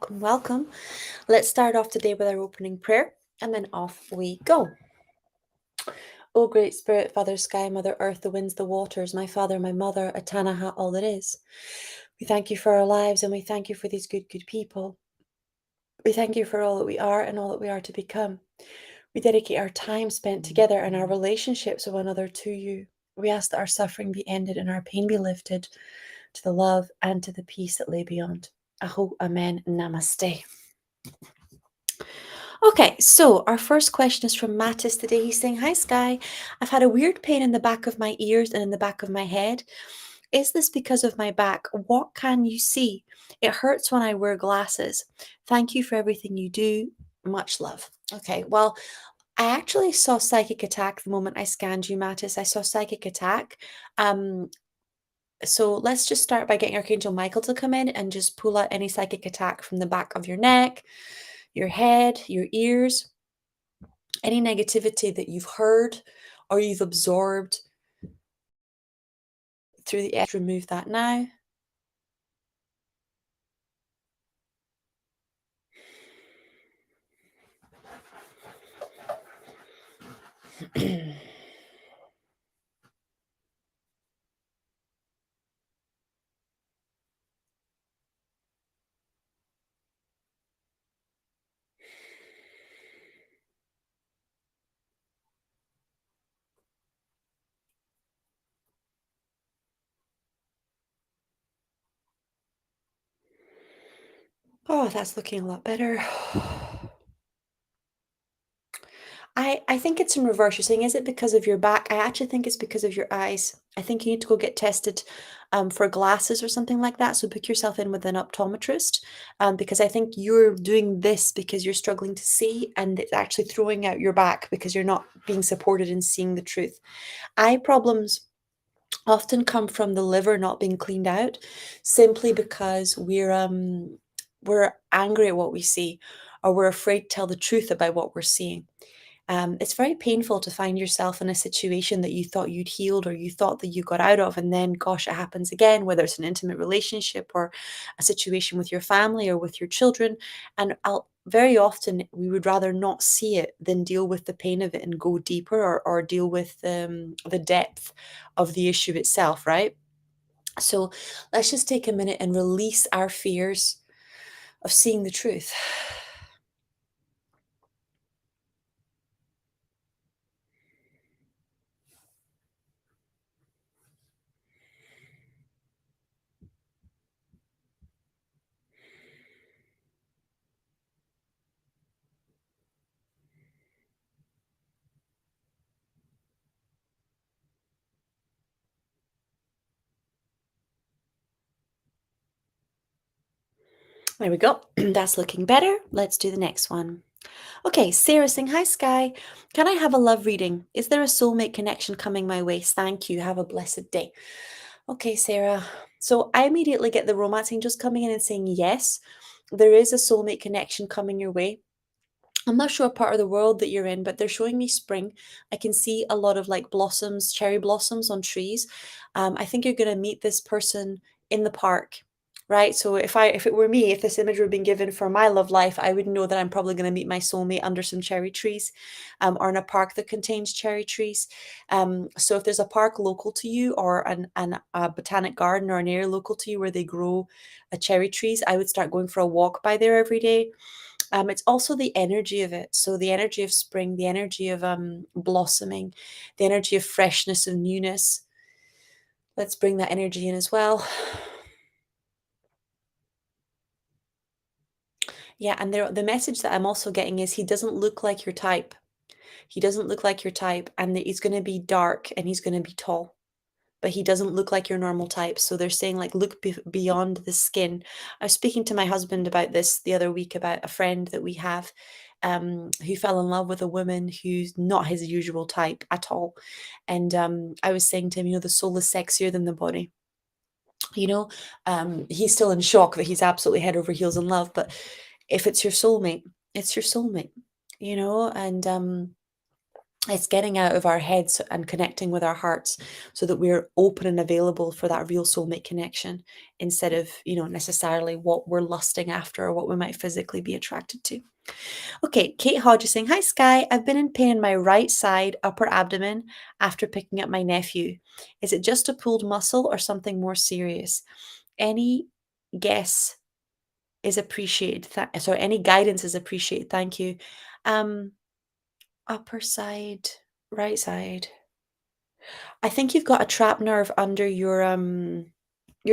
Welcome, welcome. Let's start off today with our opening prayer and then off we go. O great spirit, Father Sky, Mother Earth, the winds, the waters, my Father, my Mother, Atanaha, all that is. We thank you for our lives and we thank you for these good people. We thank you for all that we are and all that we are to become. We dedicate our time spent together and our relationships with one another to you. We ask that our suffering be ended and our pain be lifted to the love and to the peace that lay beyond. Aho, Amen, Namaste. Okay, so our first question is from Mattis today. He's saying, Hi Sky, I've had a weird pain in the back of my ears and in the back of my head. Is this because of my back? What can you see? It hurts when I wear glasses. Thank you for everything you do. Much love. Okay, well, I actually saw psychic attack the moment I scanned you, Mattis. I saw psychic attack. So let's just start by getting Archangel Michael to come in and just pull out any psychic attack from the back of your neck, your head, your ears, any negativity that you've heard or you've absorbed through the edge. Remove that now. Oh, that's looking a lot better. I think it's in reverse. You're saying, is it because of your back? I actually think it's because of your eyes. I think you need to go get tested for glasses or something like that. So book yourself in with an optometrist because I think you're doing this because you're struggling to see and it's actually throwing out your back because you're not being supported in seeing the truth. Eye problems often come from the liver not being cleaned out simply because we're angry at what we see or we're afraid to tell the truth about what we're seeing. It's very painful to find yourself in a situation that you thought you'd healed or you thought that you got out of, and then, gosh, it happens again, whether it's an intimate relationship or a situation with your family or with your children. And very often we would rather not see it than deal with the pain of it and go deeper or deal with the depth of the issue itself, right? So let's just take a minute and release our fears of seeing the truth. There we go. That's looking better. Let's do the next one. Okay, Sarah saying, Hi Sky, can I have a love reading? Is there a soulmate connection coming my way? Thank you. Have a blessed day. Okay, Sarah. So I immediately get the romance angels coming in and saying, yes, there is a soulmate connection coming your way. I'm not sure what part of the world that you're in, but they're showing me spring. I can see a lot of like blossoms, cherry blossoms on trees. I think you're going to meet this person in the park, right? So if it were me, if this image were being given for my love life, I would know that I'm probably going to meet my soulmate under some cherry trees, or in a park that contains cherry trees. So if there's a park local to you, or a botanic garden or an area local to you where they grow cherry trees, I would start going for a walk by there every day. It's also the energy of it. So the energy of spring, the energy of blossoming, the energy of freshness and newness. Let's bring that energy in as well. Yeah, and the message that I'm also getting is he doesn't look like your type. He doesn't look like your type, and that he's going to be dark and he's going to be tall, but he doesn't look like your normal type. So they're saying, like, look beyond the skin. I was speaking to my husband about this the other week about a friend that we have who fell in love with a woman who's not his usual type at all. And I was saying to him, the soul is sexier than the body. He's still in shock that he's absolutely head over heels in love. But if it's your soulmate, it's your soulmate, and It's getting out of our heads and connecting with our hearts so that we're open and available for that real soulmate connection instead of, necessarily what we're lusting after or what we might physically be attracted to. Okay, Kate Hodge is saying, "Hi Sky, I've been in pain in my right side upper abdomen after picking up my nephew. Is it just a pulled muscle or something more serious? Any guess is appreciated. Sorry, any guidance is appreciated. Thank you." Um, Upper side, right side. I think you've got a trap nerve under your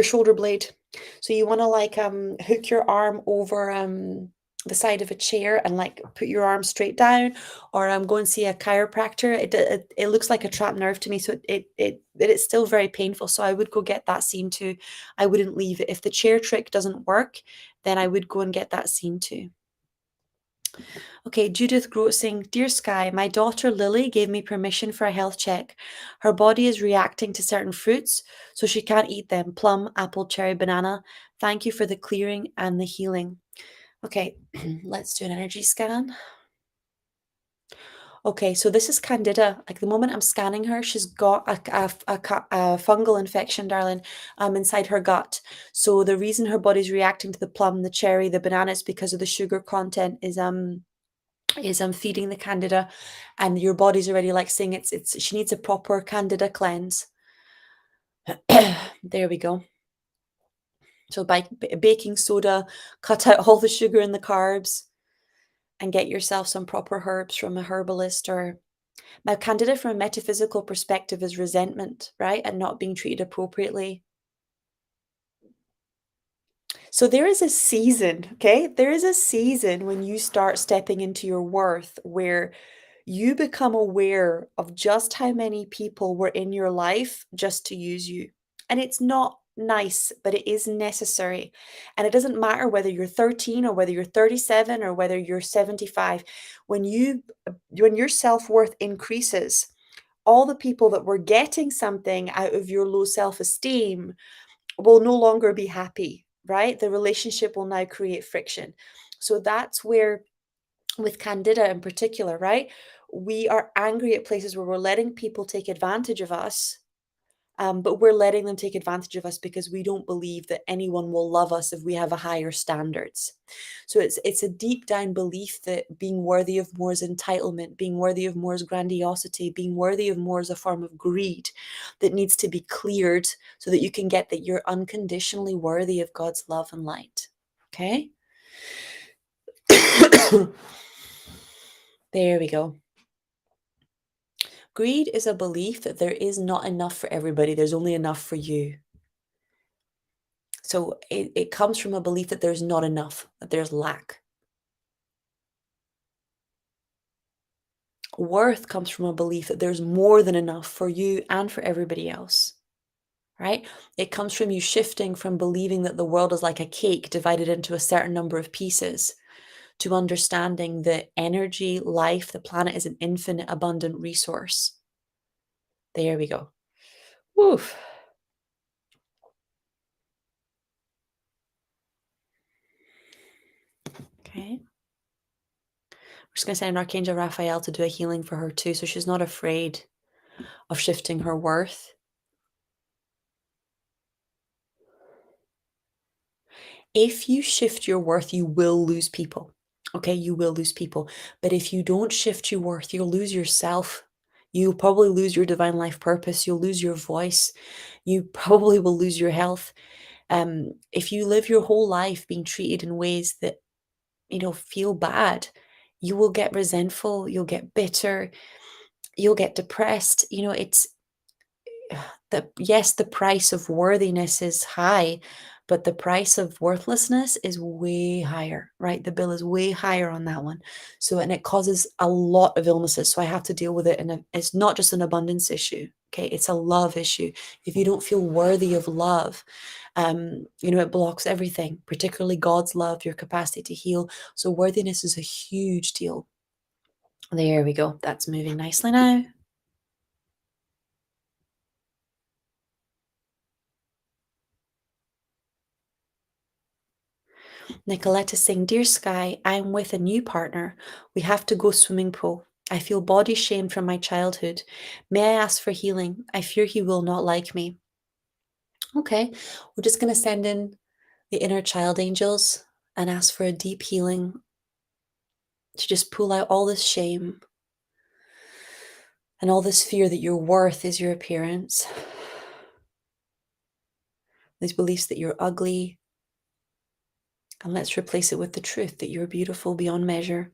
shoulder blade. So you wanna, like, hook your arm over, the side of a chair and, like, put your arm straight down, or, go and see a chiropractor. It looks like a trapped nerve to me, so it is still very painful, so I would go get that seen too. I wouldn't leave it. If the chair trick doesn't work, then I would go and get that seen too. Okay, Judith Grote saying, "Dear Sky, my daughter Lily gave me permission for a health check. Her body is reacting to certain fruits, so she can't eat them: plum, apple, cherry, banana. Thank you for the clearing and the healing." Okay, let's do an energy scan. Okay, so this is Candida. Like the moment I'm scanning her, she's got a fungal infection, darling, inside her gut. So the reason her body's reacting to the plum, the cherry, the banana is because of the sugar content is feeding the candida, and your body's already like saying it's she needs a proper candida cleanse. There we go. So by baking soda, cut out all the sugar and the carbs and get yourself some proper herbs from a herbalist. Or now, candida from a metaphysical perspective is resentment, right, and not being treated appropriately. So there is a season, okay? There is a season when you start stepping into your worth where you become aware of just how many people were in your life just to use you. And it's not nice, but it is necessary. And it doesn't matter whether you're 13 or whether you're 37 or whether you're 75. When your self-worth increases, all the people that were getting something out of your low self-esteem will no longer be happy, right? The relationship will now create friction. So that's where, with candida in particular, right? We are angry at places where we're letting people take advantage of us, but we're letting them take advantage of us because we don't believe that anyone will love us if we have a higher standards. So it's a deep down belief that being worthy of more is entitlement, being worthy of more is grandiosity, being worthy of more is a form of greed that needs to be cleared so that you can get that you're unconditionally worthy of God's love and light. Okay? There we go. Greed is a belief that there is not enough for everybody, there's only enough for you. So it comes from a belief that there's not enough, that there's lack. Worth comes from a belief that there's more than enough for you and for everybody else, right? It comes from you shifting from believing that the world is like a cake divided into a certain number of pieces to understanding that energy, life, the planet is an infinite, abundant resource. There we go. Woof. Okay. We're just going to send Archangel Raphael to do a healing for her too, so she's not afraid of shifting her worth. If you shift your worth, you will lose people. Okay, you will lose people. But if you don't shift your worth, you'll lose yourself. You'll probably lose your divine life purpose. You'll lose your voice. You probably will lose your health. If you live your whole life being treated in ways that, feel bad, you will get resentful, you'll get bitter, you'll get depressed. It's yes, the price of worthiness is high, but the price of worthlessness is way higher, right? The bill is way higher on that one. So, and it causes a lot of illnesses. So I have to deal with it. And it's not just an abundance issue. Okay. It's a love issue. If you don't feel worthy of love, it blocks everything, particularly God's love, your capacity to heal. So worthiness is a huge deal. There we go. That's moving nicely now. Nicoletta saying, "Dear Sky, I'm with a new partner. We have to go swimming pool. I feel body shamed from my childhood. May I ask for healing? I fear he will not like me. Okay, we're just going to send in the inner child angels and ask for a deep healing to just pull out all this shame and all this fear that your worth is your appearance, these beliefs that you're ugly, and let's replace it with the truth that you're beautiful beyond measure.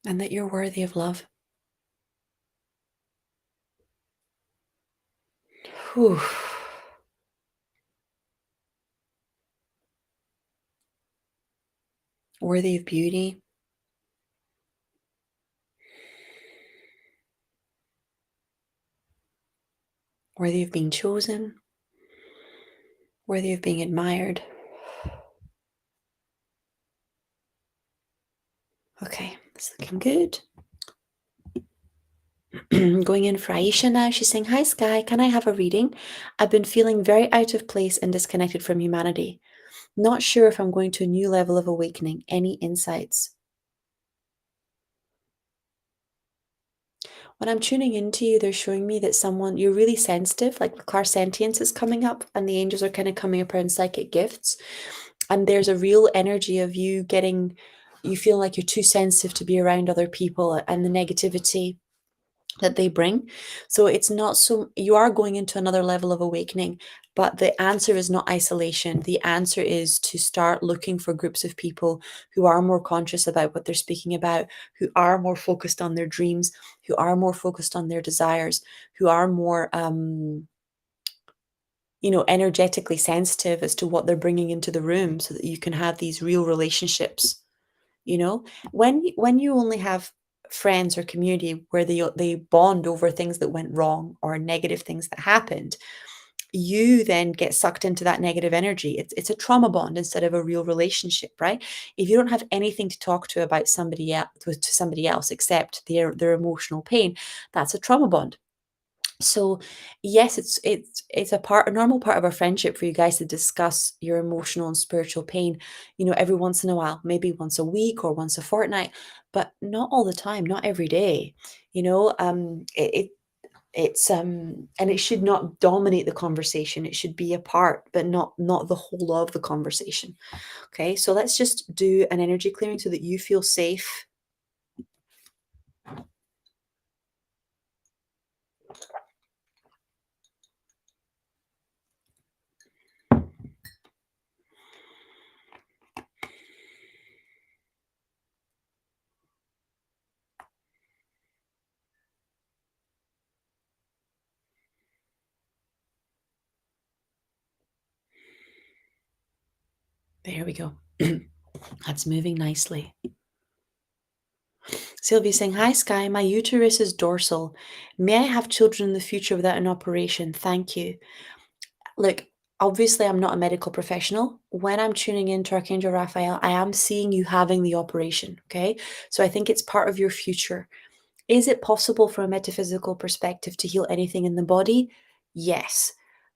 And that you're worthy of love. Whew. Worthy of beauty, worthy of being chosen, worthy of being admired. Okay, it's looking good. Going in for Aisha now. She's saying, Hi, Sky. Can I have a reading? I've been feeling very out of place and disconnected from humanity. Not sure if I'm going to a new level of awakening. Any insights? When I'm tuning into you, they're showing me that you're really sensitive, like the clairsentience is coming up, and the angels are kind of coming up around psychic gifts. And there's a real energy of you feel like you're too sensitive to be around other people and the negativity that they bring. So it's not so, you are going into another level of awakening, but the answer is not isolation. The answer is to start looking for groups of people who are more conscious about what they're speaking about, who are more focused on their dreams, who are more focused on their desires, who are more, energetically sensitive as to what they're bringing into the room so that you can have these real relationships. You know, when you only have friends or community where they bond over things that went wrong or negative things that happened, you then get sucked into that negative energy. It's a trauma bond instead of a real relationship, right? If you don't have anything to talk to about somebody else to somebody else except their emotional pain, that's a trauma bond. So yes, it's a normal part of a friendship for you guys to discuss your emotional and spiritual pain, every once in a while, maybe once a week or once a fortnight, but not all the time, not every day. And it should not dominate the conversation. It should be a part, but not the whole of the conversation. Okay, so let's just do an energy clearing so that you feel safe. There we go. That's moving nicely. Sylvia saying, Hi, Sky. My uterus is dorsal. May I have children in the future without an operation? Thank you. Look, obviously, I'm not a medical professional. When I'm tuning into Archangel Raphael, I am seeing you having the operation. Okay. So I think it's part of your future. Is it possible from a metaphysical perspective to heal anything in the body? Yes.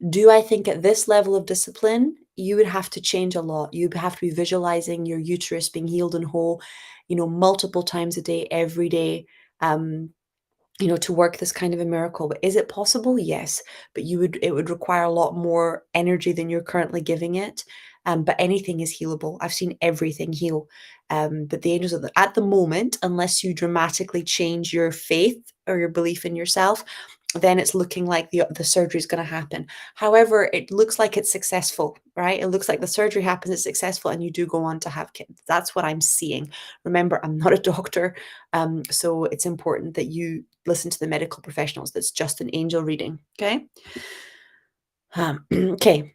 Do I think at this level of discipline, you would have to change a lot? You'd have to be visualizing your uterus being healed and whole, multiple times a day, every day. To work this kind of a miracle. But is it possible? Yes. But it would require a lot more energy than you're currently giving it. But anything is healable. I've seen everything heal. But the angels at the moment, unless you dramatically change your faith or your belief in yourself, then it's looking like the surgery is going to happen. However, it looks like it's successful, right? It looks like the surgery happens, it's successful, and you do go on to have kids. That's what I'm seeing. Remember, I'm not a doctor, so it's important that you listen to the medical professionals. That's just an angel reading, okay? Okay.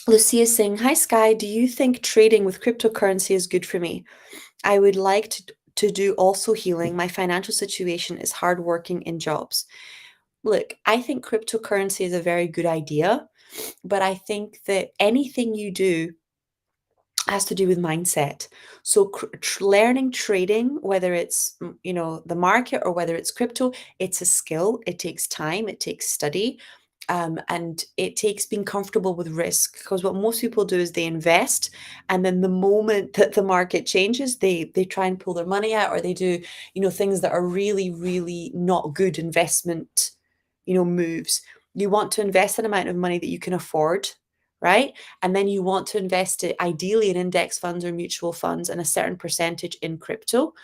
Lucia is saying, Hi, Sky. Do you think trading with cryptocurrency is good for me? I would like to do also healing. My financial situation is hardworking in jobs. Look, I think cryptocurrency is a very good idea, but I think that anything you do has to do with mindset. So learning trading, whether it's the market or whether it's crypto, it's a skill. It takes time. It takes study. And it takes being comfortable with risk, because what most people do is they invest, and then the moment that the market changes, they try and pull their money out, or they do, things that are really, really not good investment, moves. You want to invest an amount of money that you can afford, right? And then you want to invest it ideally in index funds or mutual funds, and a certain percentage in crypto.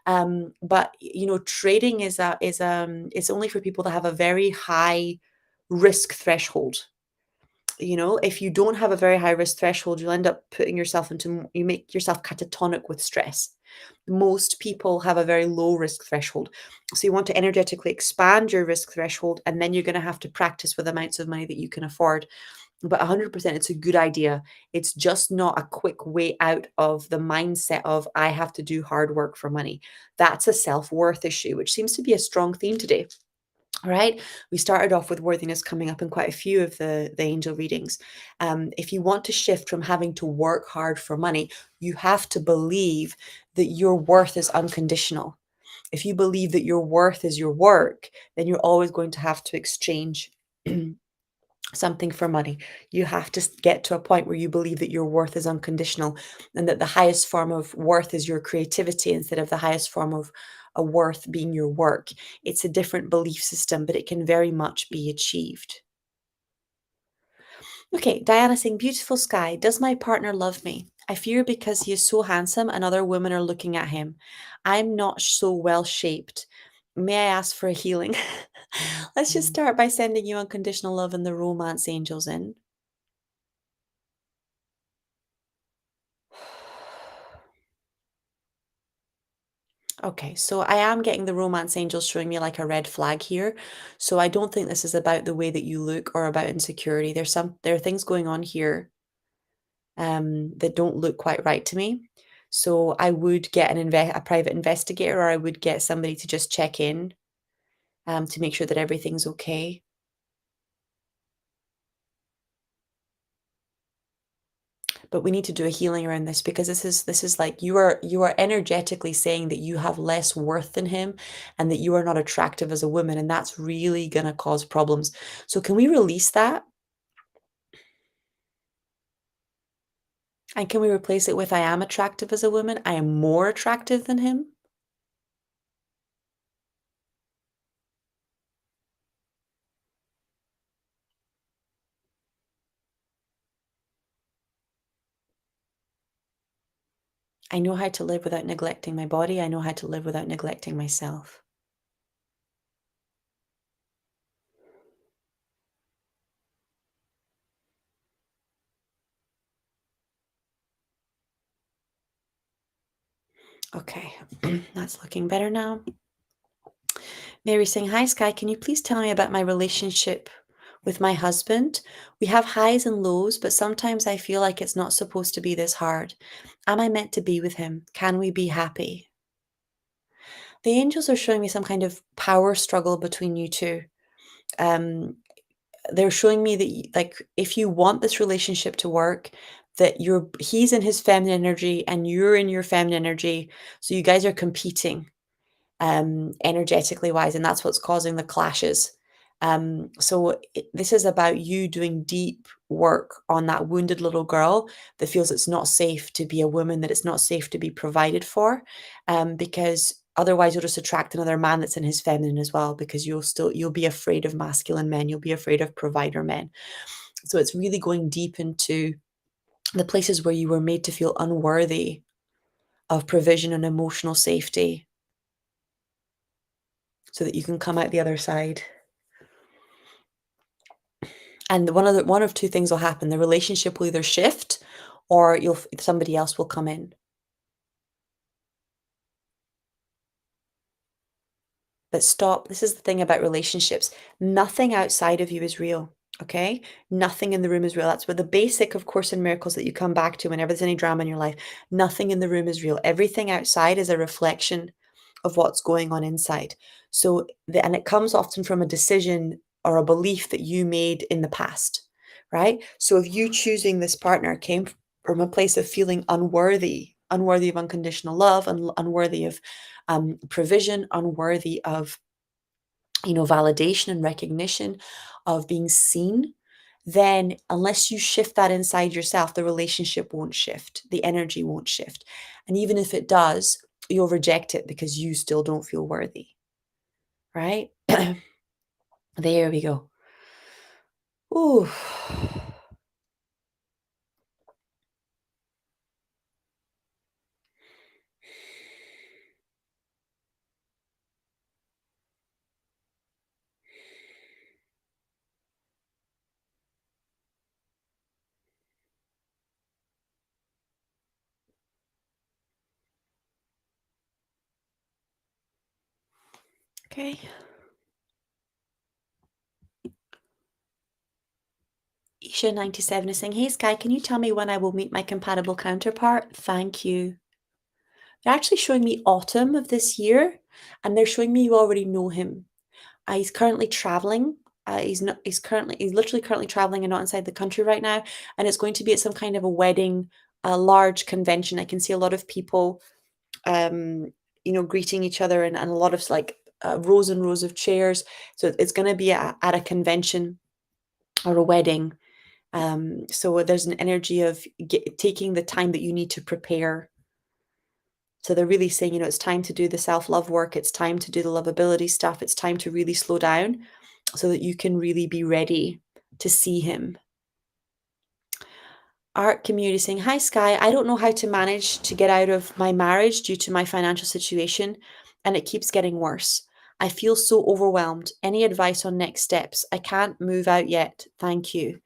But trading is only for people that have a very high risk threshold. If you don't have a very high risk threshold, you'll end up putting yourself you make yourself catatonic with stress. Most people have a very low risk threshold. So you want to energetically expand your risk threshold, and then you're going to have to practice with amounts of money that you can afford. But 100%, it's a good idea. It's just not a quick way out of the mindset of I have to do hard work for money. That's a self-worth issue, which seems to be a strong theme today. All right. We started off with worthiness coming up in quite a few of the angel readings. If you want to shift from having to work hard for money, you have to believe that your worth is unconditional. If you believe that your worth is your work, then you're always going to have to exchange something for money. You have to get to a point where you believe that your worth is unconditional, and that the highest form of worth is your creativity instead of the highest form of a worth being your work. It's a different belief system, but it can very much be achieved. Okay, Diana saying, beautiful sky. Does my partner love me? I fear because he is so handsome and other women are looking at him. I'm not so well shaped. May I ask for a healing? Let's just start by sending you unconditional love and the romance angels in. Okay, so I am getting the romance angels showing me like a red flag here. So I don't think this is about the way that you look or about insecurity. There are things going on here that don't look quite right to me. So I would get a private investigator, or I would get somebody to just check in to make sure that everything's okay. But we need to do a healing around this, because this is like you are energetically saying that you have less worth than him, and that you are not attractive as a woman, and that's really going to cause problems. So can we release that? And can we replace it with I am attractive as a woman? I am more attractive than him? I know how to live without neglecting my body. I know how to live without neglecting myself. Okay, that's looking better now. Mary saying, hi, Sky. Can you please tell me about my relationship with my husband? We have highs and lows, but sometimes I feel like it's not supposed to be this hard. Am I meant to be with him? Can we be happy? The angels are showing me some kind of power struggle between you two. Um, they're showing me that like if you want this relationship to work, that he's in his feminine energy and you're in your feminine energy, so you guys are competing energetically wise, and that's what's causing the clashes. So this is about you doing deep work on that wounded little girl that feels it's not safe to be a woman, that it's not safe to be provided for, because otherwise you'll just attract another man that's in his feminine as well, because you'll be afraid of masculine men, you'll be afraid of provider men. So it's really going deep into the places where you were made to feel unworthy of provision and emotional safety, so that you can come out the other side. And one of two things will happen. The relationship will either shift, or somebody else will come in. But stop. This is the thing about relationships. Nothing outside of you is real. Okay? Nothing in the room is real. That's what the basic of Course in Miracles that you come back to whenever there's any drama in your life. Nothing in the room is real. Everything outside is a reflection of what's going on inside. So, and it comes often from a decision or a belief that you made in the past, right? So if you choosing this partner came from a place of feeling unworthy of unconditional love, and unworthy of provision, unworthy of validation and recognition, of being seen, then unless you shift that inside yourself, the relationship won't shift, the energy won't shift. And even if it does, you'll reject it because you still don't feel worthy, right? There we go. Ooh. Okay. Isha97 is saying, "Hey Sky, can you tell me when I will meet my compatible counterpart? Thank you." They're actually showing me autumn of this year, and they're showing me you already know him. He's currently traveling. He's not. He's literally currently traveling and not inside the country right now. And it's going to be at some kind of a wedding, a large convention. I can see a lot of people, um, greeting each other, and a lot of like rows and rows of chairs. So it's going to be at a convention or a wedding. So there's an energy of taking the time that you need to prepare. So they're really saying, it's time to do the self-love work. It's time to do the lovability stuff. It's time to really slow down so that you can really be ready to see him. Art community saying, "Hi Sky, I don't know how to manage to get out of my marriage due to my financial situation, and it keeps getting worse. I feel so overwhelmed. Any advice on next steps? I can't move out yet. Thank you."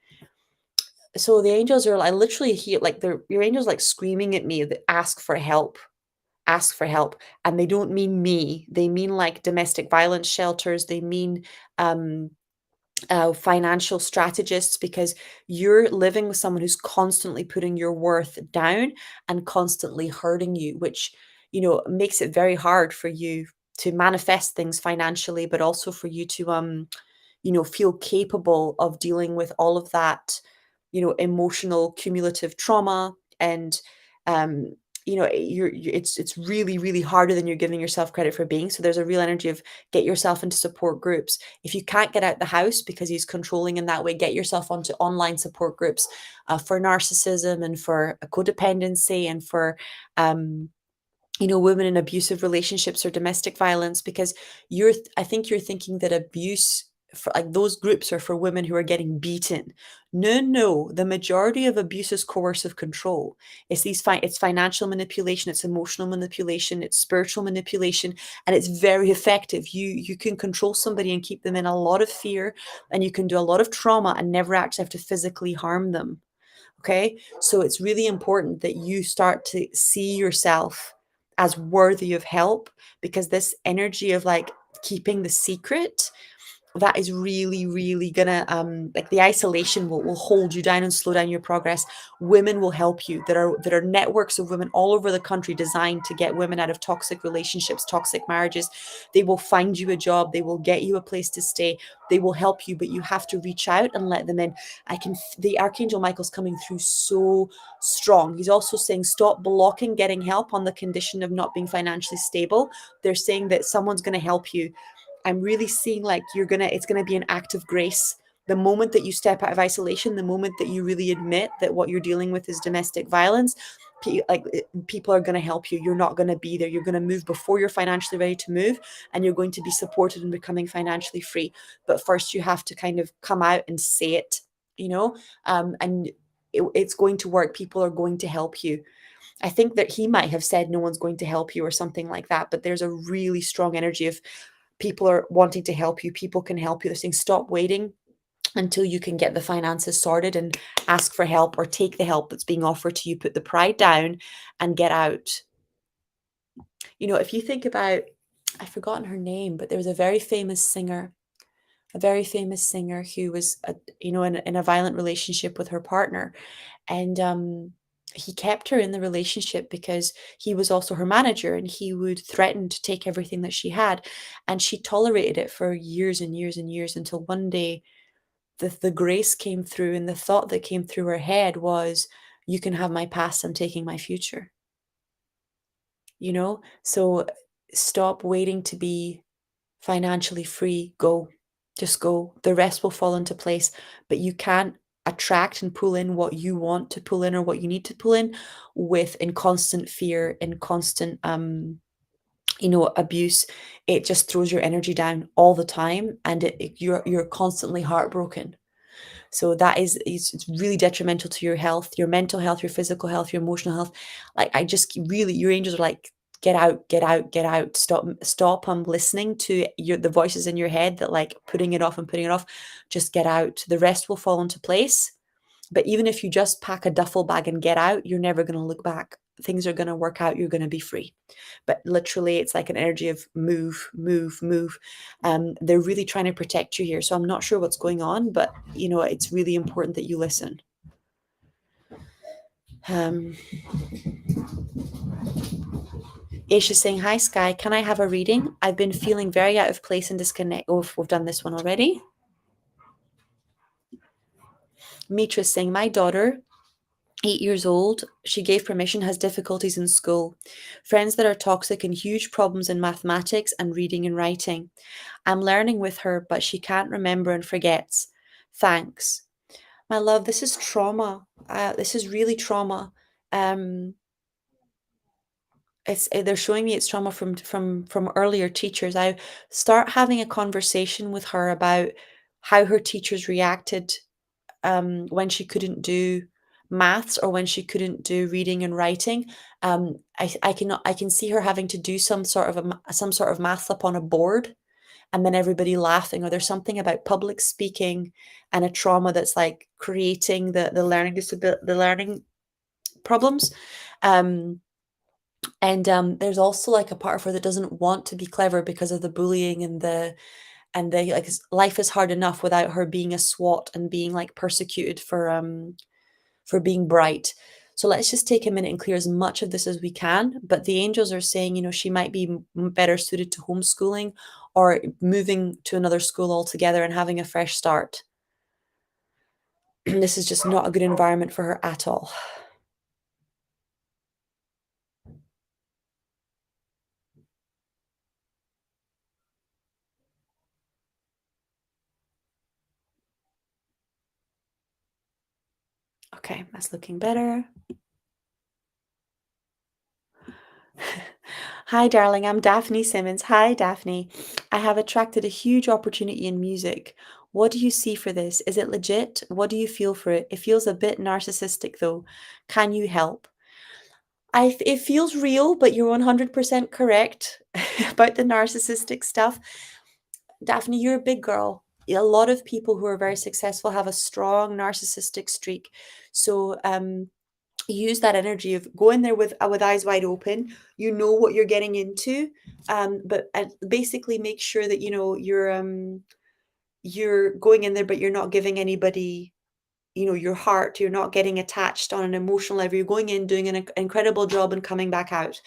So the angels are, I literally hear like your angels like screaming at me that ask for help. Ask for help. And they don't mean me. They mean like domestic violence shelters. They mean um financial strategists, because you're living with someone who's constantly putting your worth down and constantly hurting you, which makes it very hard for you to manifest things financially, but also for you to feel capable of dealing with all of that, emotional cumulative trauma. And um it's really really harder than you're giving yourself credit for being. So there's a real energy of get yourself into support groups. If you can't get out the house because he's controlling in that way, get yourself onto online support groups for narcissism and for codependency and for women in abusive relationships or domestic violence, because I think you're thinking that abuse for like those groups are for women who are getting beaten. No, no, the majority of abuse is coercive control. It's financial manipulation, it's emotional manipulation, it's spiritual manipulation, and it's very effective. You can control somebody and keep them in a lot of fear, and you can do a lot of trauma and never actually have to physically harm them. Okay. So it's really important that you start to see yourself as worthy of help, because this energy of like keeping the secret, that is really really gonna like the isolation will hold you down and slow down your progress. Women will help you. There are networks of women all over the country designed to get women out of toxic relationships, toxic marriages. They will find you a job, they will get you a place to stay, they will help you, but you have to reach out and let them in. The Archangel Michael's coming through so strong. He's also saying stop blocking getting help on the condition of not being financially stable. They're saying that someone's going to help you. I'm really seeing like it's gonna be an act of grace. The moment that you step out of isolation, the moment that you really admit that what you're dealing with is domestic violence, people are gonna help you. You're not gonna be there. You're gonna move before you're financially ready to move, and you're going to be supported in becoming financially free. But first, you have to kind of come out and say it, and it's going to work. People are going to help you. I think that he might have said no one's going to help you or something like that, but there's a really strong energy of people are wanting to help you. People can help you. They're saying stop waiting until you can get the finances sorted and ask for help, or take the help that's being offered to you. Put the pride down and get out. If you think about, I've forgotten her name, but there was a very famous singer who was, in a violent relationship with her partner. And he kept her in the relationship because he was also her manager, and he would threaten to take everything that she had. And she tolerated it for years and years and years, until one day the grace came through, and the thought that came through her head was, you can have my past, I'm taking my future. So stop waiting to be financially free. Go. Just go. The rest will fall into place, but you can't attract and pull in what you want to pull in or what you need to pull in constant fear, in constant abuse. It just throws your energy down all the time, and you're constantly heartbroken. So that is it's really detrimental to your health, your mental health, your physical health, your emotional health. Like I just really, your angels are like, get out, get out, get out. Stop listening to the voices in your head that like putting it off and putting it off. Just get out. The rest will fall into place. But even if you just pack a duffel bag and get out, you're never going to look back. Things are going to work out. You're going to be free. But literally, it's like an energy of move, move, move. They're really trying to protect you here. So I'm not sure what's going on, but it's really important that you listen. Um, Aisha's saying, "Hi, Sky. Can I have a reading? I've been feeling very out of place and disconnect." Oh, we've done this one already. Mitra's saying, "My daughter, 8 years old, she gave permission, has difficulties in school, friends that are toxic and huge problems in mathematics and reading and writing. I'm learning with her, but she can't remember and forgets. Thanks." My love, this is trauma. This is really trauma. Um, they're showing me it's trauma from earlier teachers. I start having a conversation with her about how her teachers reacted when she couldn't do maths or when she couldn't do reading and writing. I can see her having to do some sort of math up on a board, and then everybody laughing, or there's something about public speaking and a trauma that's like creating the learning disability, the learning problems. And there's also like a part of her that doesn't want to be clever because of the bullying and the like life is hard enough without her being a SWAT and being like persecuted for being bright. So let's just take a minute and clear as much of this as we can. But the angels are saying, she might be better suited to homeschooling or moving to another school altogether and having a fresh start. This is just not a good environment for her at all. Okay, that's looking better. Hi, darling. I'm Daphne Simmons. Hi, Daphne. I have attracted a huge opportunity in music. What do you see for this? Is it legit? What do you feel for it? It feels a bit narcissistic, though. Can you help? It feels real, but you're 100% correct about the narcissistic stuff. Daphne, you're a big girl. A lot of people who are very successful have a strong narcissistic streak. So, use that energy of go in there with eyes wide open. You know what you're getting into, but basically make sure that you're going in there, but you're not giving anybody your heart. You're not getting attached on an emotional level. You're going in, doing an incredible job, and coming back out.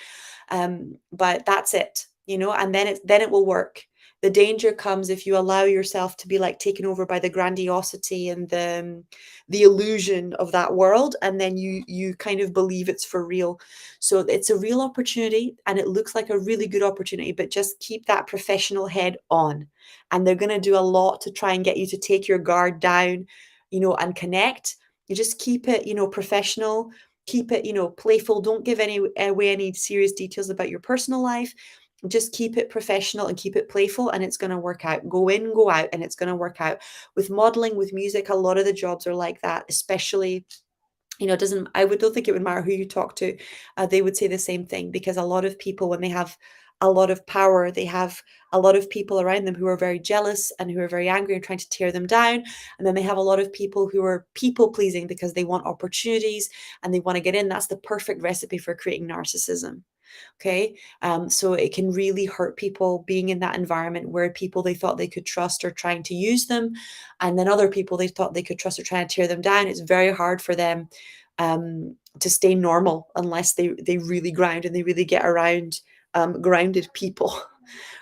But that's it, and then it will work. The danger comes if you allow yourself to be like taken over by the grandiosity and the illusion of that world, and then you kind of believe it's for real. So it's a real opportunity, and it looks like a really good opportunity, but just keep that professional head on. And they're going to do a lot to try and get you to take your guard down, and connect. You just keep it, professional, keep it, playful. Don't give away any serious details about your personal life. Just keep it professional and keep it playful, and it's going to work out. Go in, go out, and it's going to work out. With modeling, with music, a lot of the jobs are like that, especially it doesn't, don't think it would matter who you talk to. They would say the same thing, because a lot of people, when they have a lot of power, they have a lot of people around them who are very jealous and who are very angry and trying to tear them down. And then they have a lot of people who are people pleasing because they want opportunities and they want to get in. That's the perfect recipe for creating narcissism. Okay. So it can really hurt people being in that environment where people they thought they could trust are trying to use them. And then other people they thought they could trust are trying to tear them down. It's very hard for them to stay normal unless they really ground and they really get around grounded people.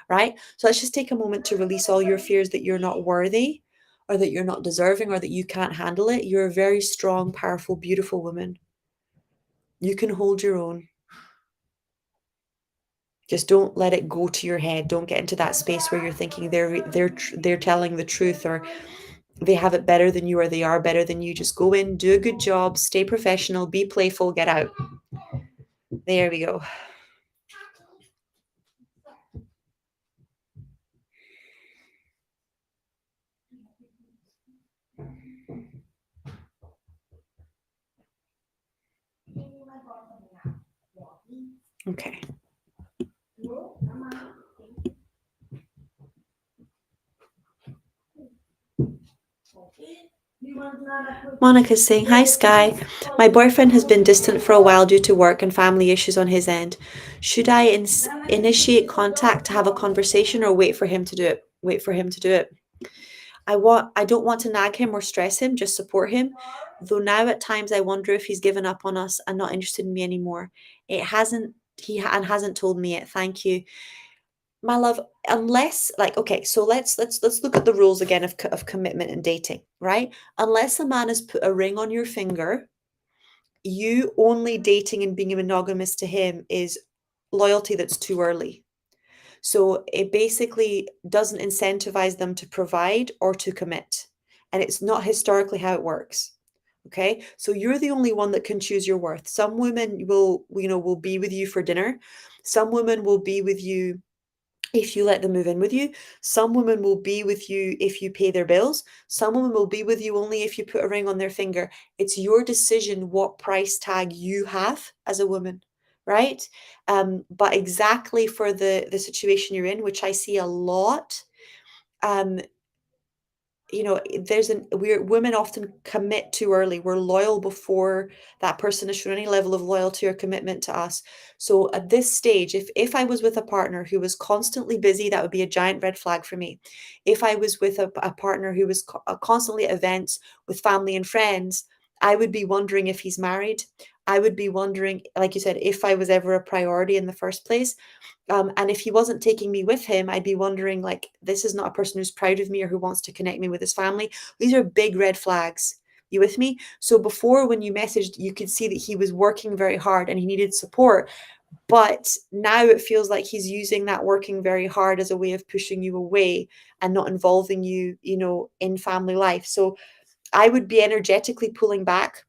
Right. So let's just take a moment to release all your fears that you're not worthy, or that you're not deserving, or that you can't handle it. You're a very strong, powerful, beautiful woman. You can hold your own. Just don't let it go to your head. Don't get into that space where you're thinking they're telling the truth, or they have it better than you, or they are better than you. Just go in, do a good job, stay professional, be playful, get out. There we go. Okay. Monica's saying, "Hi, Sky. My boyfriend has been distant for a while due to work and family issues on his end. Should I initiate contact to have a conversation, or wait for him to do it? Wait for him to do it. I don't want to nag him or stress him, just support him. Though now at times I wonder if he's given up on us and not interested in me anymore. It hasn't and hasn't told me it. Thank you." My love, unless, like, okay, so let's look at the rules again of commitment and dating, right? Unless a man has put a ring on your finger, you only dating and being monogamous to him is loyalty that's too early. So it basically doesn't incentivize them to provide or to commit. And it's not historically how it works. Okay. So you're the only one that can choose your worth. Some women will be with you for dinner. Some women will be with you if you let them move in with you. Some women will be with you if you pay their bills. Some women will be with you only if you put a ring on their finger. It's your decision what price tag you have as a woman, right? But exactly for the situation you're in, which I see a lot, um, there's we're women often commit too early. We're loyal before that person has shown any level of loyalty or commitment to us. So at this stage, if I was with a partner who was constantly busy, that would be a giant red flag for me. If I was with a partner who was constantly at events with family and friends, I would be wondering if he's married. I would be wondering, like you said, if I was ever a priority in the first place. And if he wasn't taking me with him, I'd be wondering, like, this is not a person who's proud of me or who wants to connect me with his family. These are big red flags. You with me? So before, when you messaged, you could see that he was working very hard and he needed support. But now it feels like he's using that working very hard as a way of pushing you away and not involving you, in family life. So I would be energetically pulling back,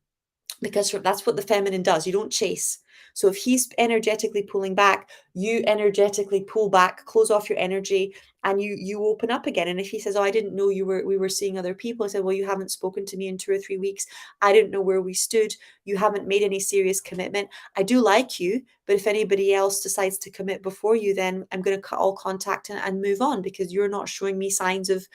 because that's what the feminine does. You don't chase. So if he's energetically pulling back, you energetically pull back, close off your energy, and you open up again. And if he says, "Oh, I didn't know we were seeing other people," I said, "Well, you haven't spoken to me in 2 or 3 weeks. I didn't know where we stood. You haven't made any serious commitment. I do like you, but if anybody else decides to commit before you, then I'm going to cut all contact and move on, because you're not showing me signs of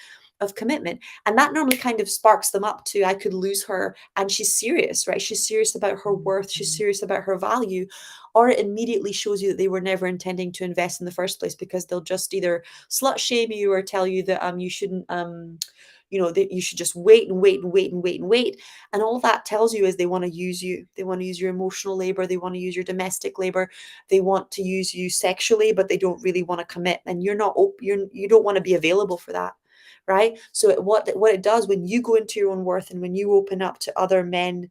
commitment." And that normally kind of sparks them up to, I could lose her, and she's serious, right? She's serious about her worth, she's serious about her value. Or it immediately shows you that they were never intending to invest in the first place, because they'll just either slut shame you or tell you that you shouldn't that you should just wait and wait and wait and wait and wait. And all that tells you is they want to use you. They want to use your emotional labor, they want to use your domestic labor, they want to use you sexually, but they don't really want to commit. And you don't want to be available for that, right? So what it does, when you go into your own worth and when you open up to other men,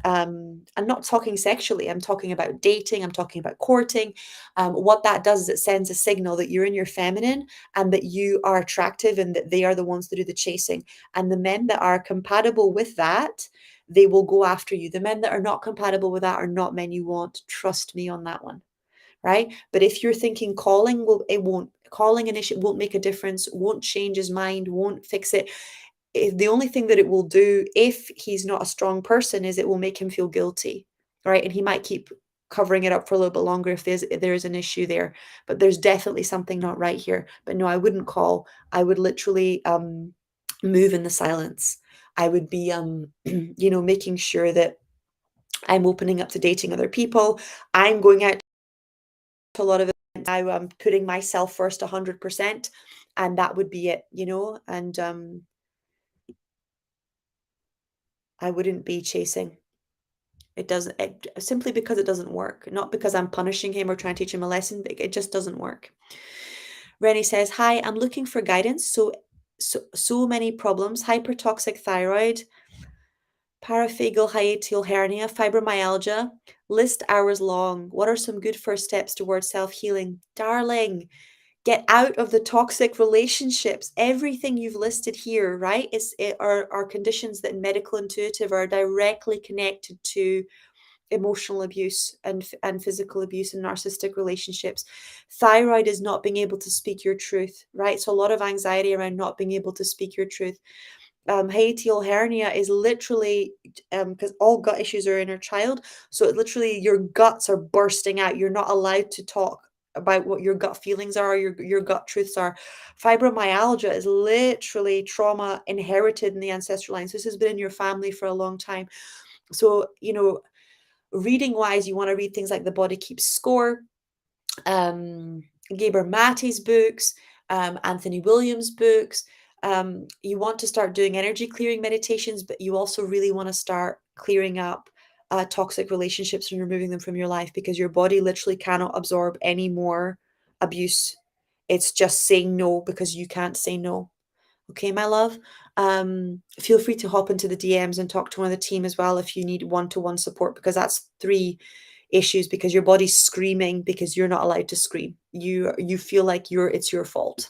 I'm not talking sexually, I'm talking about dating, I'm talking about courting. What that does is it sends a signal that you're in your feminine and that you are attractive and that they are the ones to do the chasing. And the men that are compatible with that, they will go after you. The men that are not compatible with that are not men you want. Trust me on that one, right? But if you're thinking calling, will it won't calling an issue won't make a difference, won't change his mind, won't fix it. The only thing that it will do, if he's not a strong person, is it will make him feel guilty, right? And he might keep covering it up for a little bit longer if there's an issue there. But there's definitely something not right here. But no, I wouldn't call. I would literally move in the silence. I would be making sure that I'm opening up to dating other people. I'm going out to a lot of events now. I'm putting myself first 100%, and that would be it. And I wouldn't be chasing. Simply because it doesn't work, not because I'm punishing him or trying to teach him a lesson. It just doesn't work. Rennie says, "Hi, I'm looking for guidance. So many problems: hypertoxic thyroid, Paraphageal hiatal hernia, fibromyalgia. List hours long. What are some good first steps towards self-healing? Darling, get out of the toxic relationships. Everything you've listed here, right, are conditions that in medical intuitive are directly connected to emotional abuse and physical abuse and narcissistic relationships. Thyroid is not being able to speak your truth, right? So a lot of anxiety around not being able to speak your truth. Hiatal hernia is literally because all gut issues are inner child. So it literally your guts are bursting out. You're not allowed to talk about what your gut feelings are, your gut truths are. Fibromyalgia is literally trauma inherited in the ancestral lines. This has been in your family for a long time. So, reading wise, you want to read things like The Body Keeps Score, Gabor Mate's books, Anthony Williams' books. You want to start doing energy clearing meditations, but you also really want to start clearing up toxic relationships and removing them from your life because your body literally cannot absorb any more abuse. It's just saying no because you can't say no. Okay, my love. Feel free to hop into the DMs and talk to one of the team as well if you need one-to-one support because that's three issues because your body's screaming because you're not allowed to scream. You feel like it's your fault.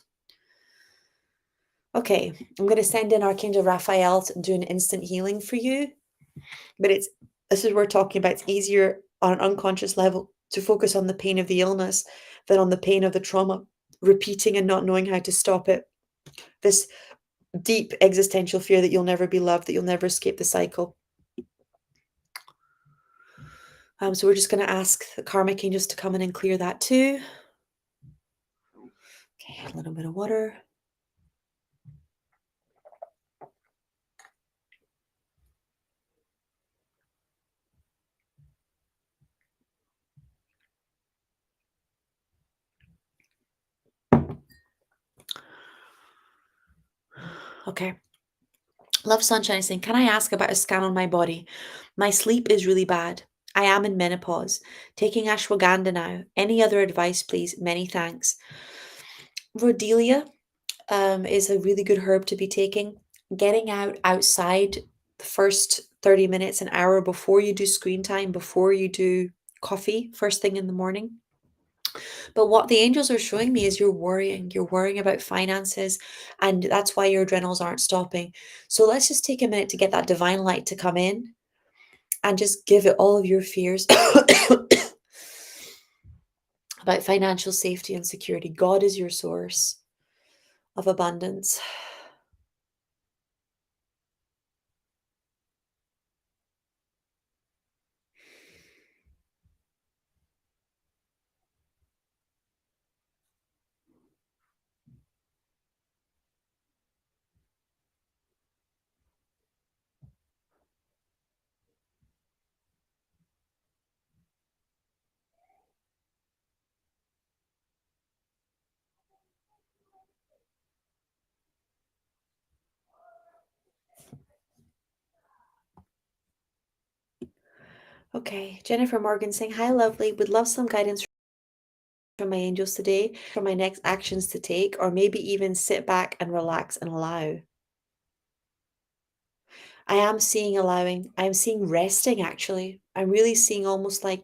Okay, I'm going to send in Archangel Raphael to do an instant healing for you. But this is what we're talking about. It's easier on an unconscious level to focus on the pain of the illness than on the pain of the trauma, repeating and not knowing how to stop it. This deep existential fear that you'll never be loved, that you'll never escape the cycle. So we're just going to ask the karmic angels to come in and clear that too. Okay, a little bit of water. Okay. Love Sunshine is saying, can I ask about a scan on my body? My sleep is really bad. I am in menopause. Taking ashwagandha now. Any other advice, please? Many thanks. Rhodelia is a really good herb to be taking. Getting outside the first 30 minutes, an hour before you do screen time, before you do coffee, first thing in the morning. But what the angels are showing me is you're worrying. You're worrying about finances, and that's why your adrenals aren't stopping. So let's just take a minute to get that divine light to come in and just give it all of your fears about financial safety and security. God is your source of abundance. Okay, Jennifer Morgan saying, hi, lovely. Would love some guidance from my angels today for my next actions to take, or maybe even sit back and relax and allow. I am seeing allowing. I'm seeing resting, actually. I'm really seeing almost like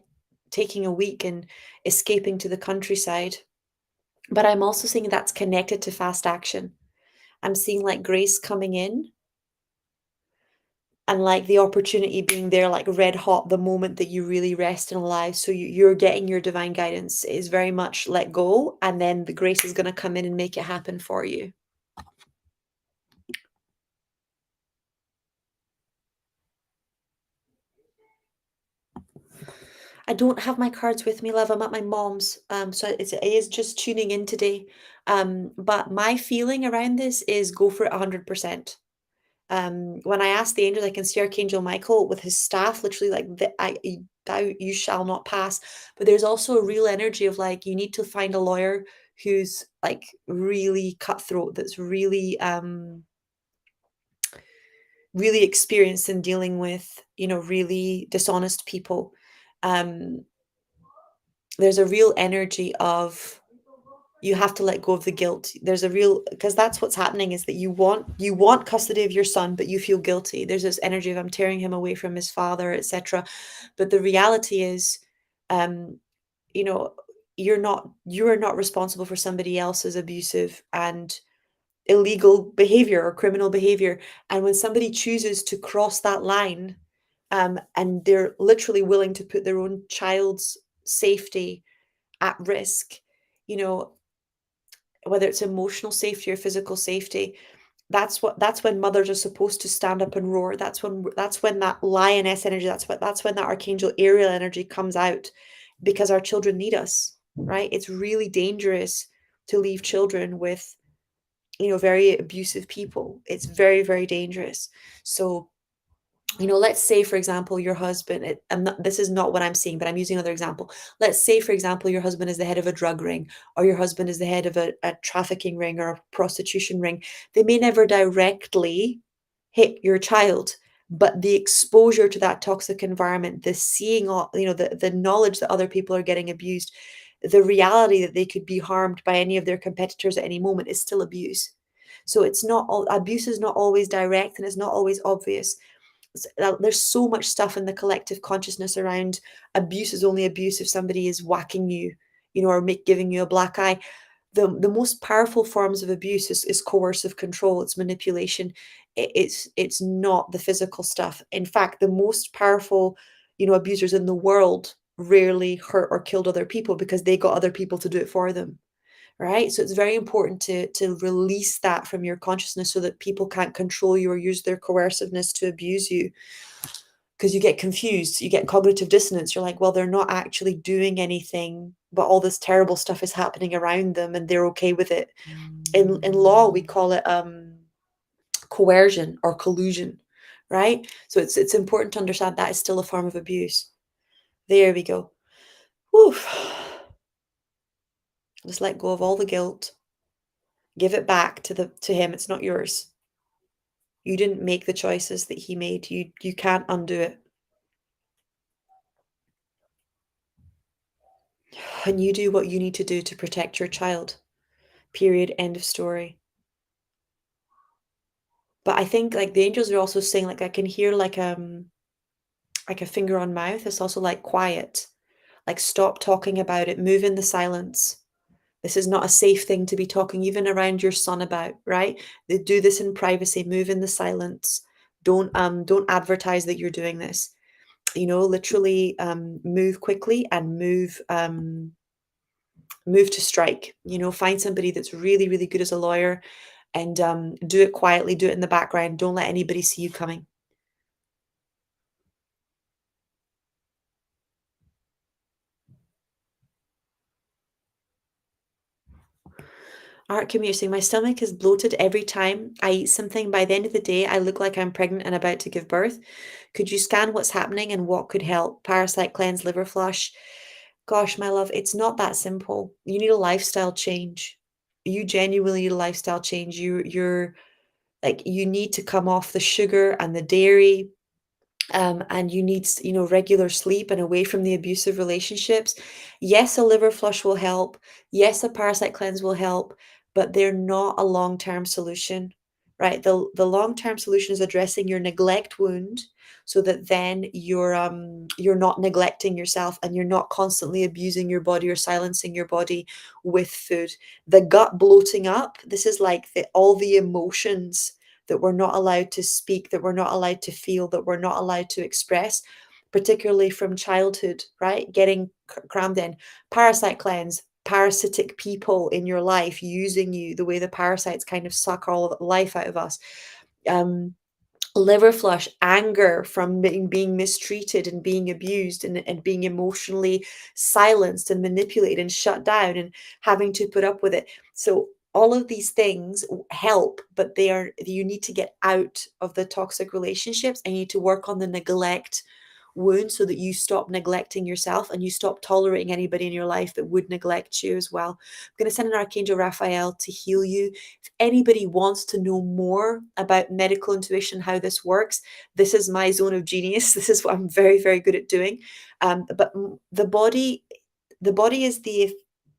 taking a week and escaping to the countryside. But I'm also seeing that's connected to fast action. I'm seeing like grace coming in and like the opportunity being there, like red hot, the moment that you really rest and allow. So you're getting your divine guidance is very much let go, and then the grace is going to come in and make it happen for you. I don't have my cards with me, love. I'm at my mom's. So it is just tuning in today. But my feeling around this is go for it 100%. When I asked the angels, I can see Archangel Michael with his staff, literally like thou you shall not pass. But there's also a real energy of like you need to find a lawyer who's like really cutthroat, that's really experienced in dealing with, really dishonest people. Um, there's a real energy of You have to let go of the guilt. There's a real, because that's what's happening, is that you want custody of your son, but you feel guilty. There's this energy of, I'm tearing him away from his father, etc. But the reality is, um, you know, you are not responsible for somebody else's abusive and illegal behavior or criminal behavior. And when somebody chooses to cross that line, and they're literally willing to put their own child's safety at risk, you know, whether it's emotional safety or physical safety, that's when mothers are supposed to stand up and roar. That's when that lioness energy, that's when that archangel Ariel energy comes out, because our children need us, right? It's really dangerous to leave children with, very abusive people. It's very, very dangerous. So, let's say, for example, your husband, this is not what I'm seeing, but I'm using another example. Let's say, for example, your husband is the head of a drug ring, or your husband is the head of a trafficking ring or a prostitution ring. They may never directly hit your child, but the exposure to that toxic environment, the seeing all, the knowledge that other people are getting abused, the reality that they could be harmed by any of their competitors at any moment is still abuse. So it's not all abuse is not always direct, and it's not always obvious. There's so much stuff in the collective consciousness around abuse is only abuse if somebody is whacking you, or giving you a black eye. The most powerful forms of abuse is coercive control. It's manipulation. It's not the physical stuff. In fact, the most powerful, abusers in the world rarely hurt or killed other people, because they got other people to do it for them, right? So it's very important to release that from your consciousness, so that people can't control you or use their coerciveness to abuse you, because you get confused, you get cognitive dissonance. You're like, well, they're not actually doing anything, but all this terrible stuff is happening around them, and they're okay with it. In law, we call it coercion or collusion, right? So it's important to understand that is still a form of abuse. There we go. Whew. Just let go of all the guilt. Give it back to him. It's not yours. You didn't make the choices that he made. You can't undo it. And you do what you need to do to protect your child. Period. End of story. But I think, like, the angels are also saying, like, I can hear like a finger on mouth. It's also like quiet. Like, stop talking about it. Move in the silence. This is not a safe thing to be talking even around your son about, right? They do this in privacy. Move in the silence. Don't advertise that you're doing this. Literally, move quickly and move to strike. Find somebody that's really, really good as a lawyer, and do it quietly, do it in the background. Don't let anybody see you coming. Art community, my stomach is bloated every time I eat something. By the end of the day, I look like I'm pregnant and about to give birth. Could you scan what's happening and what could help? Parasite cleanse, liver flush. Gosh, my love, it's not that simple. You need a lifestyle change. You genuinely need a lifestyle change. You're like, you need to come off the sugar and the dairy, and you need, regular sleep and away from the abusive relationships. Yes, a liver flush will help. Yes, a parasite cleanse will help, but they're not a long-term solution, right? The long-term solution is addressing your neglect wound, so that then you're not neglecting yourself, and you're not constantly abusing your body or silencing your body with food. The gut bloating up, this is like all the emotions that we're not allowed to speak, that we're not allowed to feel, that we're not allowed to express, particularly from childhood, right? Getting crammed in. Parasite cleanse, parasitic people in your life using you the way the parasites kind of suck all of life out of us. Um, Liver flush, anger from being mistreated and being abused, and being emotionally silenced and manipulated and shut down and having to put up with it. So all of these things help, but you need to get out of the toxic relationships, and you need to work on the neglect wound, so that you stop neglecting yourself and you stop tolerating anybody in your life that would neglect you as well. I'm going to send an Archangel Raphael to heal you. If anybody wants to know more about medical intuition, how this works, this is my zone of genius. This is what I'm very, very good at doing. But the body is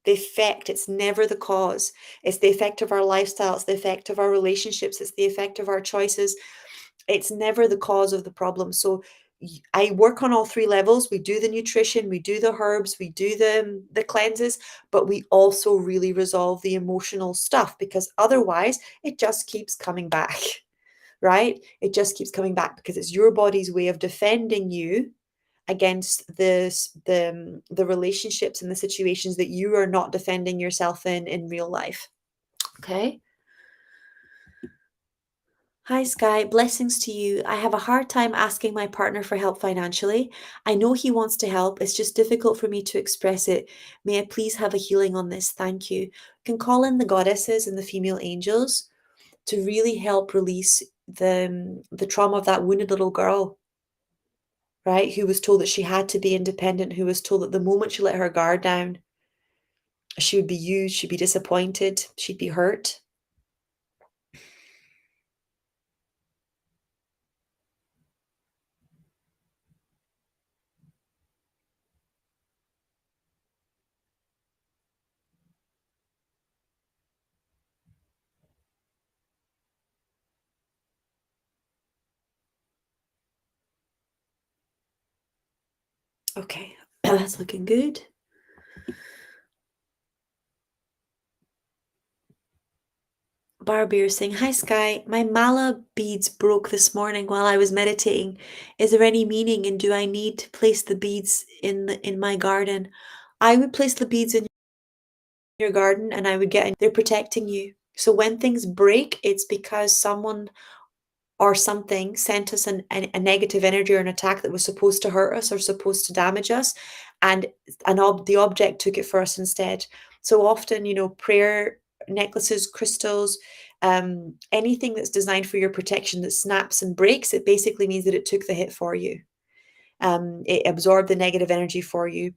The effect, it's never the cause. It's the effect of our lifestyle, it's the effect of our relationships, it's the effect of our choices. It's never the cause of the problem. So I work on all three levels. We do the nutrition, we do the herbs, we do the cleanses, but we also really resolve the emotional stuff because otherwise it just keeps coming back, right? It just keeps coming back because it's your body's way of defending you against the relationships and the situations that you are not defending yourself in real life. Okay. Hi, Sky. Blessings to you. I have a hard time asking my partner for help financially. I know he wants to help. It's just difficult for me to express it. May I please have a healing on this? Thank you. You can call in the goddesses and the female angels to really help release the trauma of that wounded little girl, right? Who was told that she had to be independent, who was told that the moment she let her guard down, she would be used, she'd be disappointed, she'd be hurt. Okay, that's looking good. Barbie, you're saying, "Hi, Sky. My mala beads broke this morning while I was meditating. Is there any meaning, and do I need to place the beads in my garden?" I would place the beads in your garden, and I would get. They're protecting you. So when things break, it's because someone or something sent us a negative energy or an attack that was supposed to hurt us or supposed to damage us, and the object took it for us instead. So often, prayer necklaces, crystals, anything that's designed for your protection that snaps and breaks, it basically means that it took the hit for you. It absorbed the negative energy for you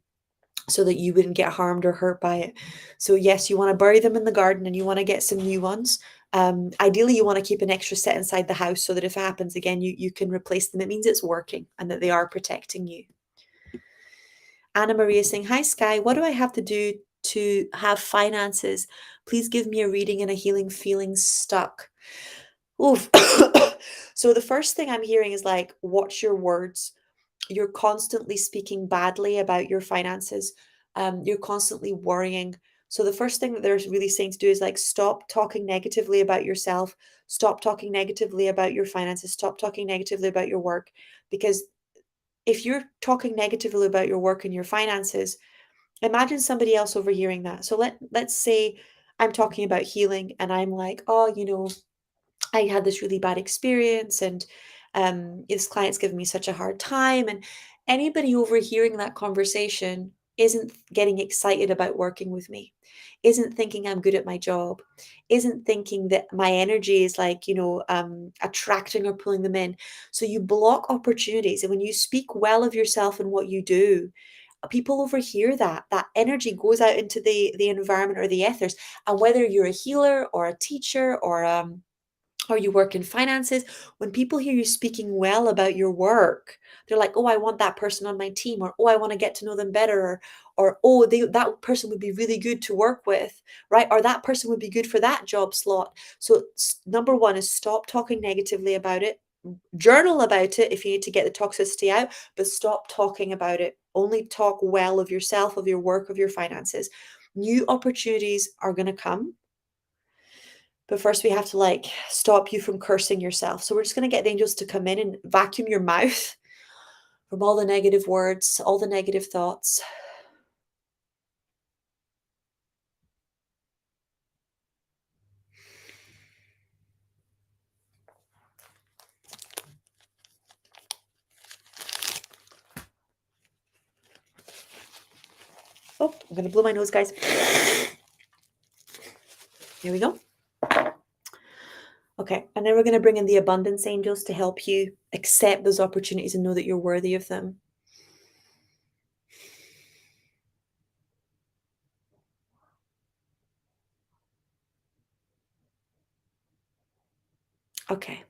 so that you wouldn't get harmed or hurt by it. So yes, you want to bury them in the garden and you want to get some new ones. Ideally, you want to keep an extra set inside the house so that if it happens again, you can replace them. It means it's working and that they are protecting you. Anna Maria is saying, "Hi, Sky. What do I have to do to have finances? Please give me a reading and a healing feeling stuck." Oof. So the first thing I'm hearing is like, watch your words. You're constantly speaking badly about your finances. You're constantly worrying. So the first thing that they're really saying to do is like stop talking negatively about yourself, stop talking negatively about your finances, stop talking negatively about your work. Because if you're talking negatively about your work and your finances, imagine somebody else overhearing that. So let's say I'm talking about healing and I'm like, oh, I had this really bad experience and this client's given me such a hard time. And anybody overhearing that conversation isn't getting excited about working with me, isn't thinking I'm good at my job, isn't thinking that my energy is like, attracting or pulling them in. So you block opportunities. And when you speak well of yourself and what you do, people overhear that energy goes out into the environment or the ethers. And whether you're a healer or a teacher or you work in finances, when people hear you speaking well about your work, they're like, oh, I want that person on my team, or oh, I want to get to know them better, or oh, that person would be really good to work with, right? Or that person would be good for that job slot. So number one is stop talking negatively about it. Journal about it if you need to get the toxicity out, but stop talking about it. Only talk well of yourself, of your work, of your finances. New opportunities are going to come, but first we have to like stop you from cursing yourself. So we're just going to get the angels to come in and vacuum your mouth from all the negative words, all the negative thoughts. Oh, I'm going to blow my nose, guys. Here we go. Okay, and then we're going to bring in the abundance angels to help you accept those opportunities and know that you're worthy of them. Okay.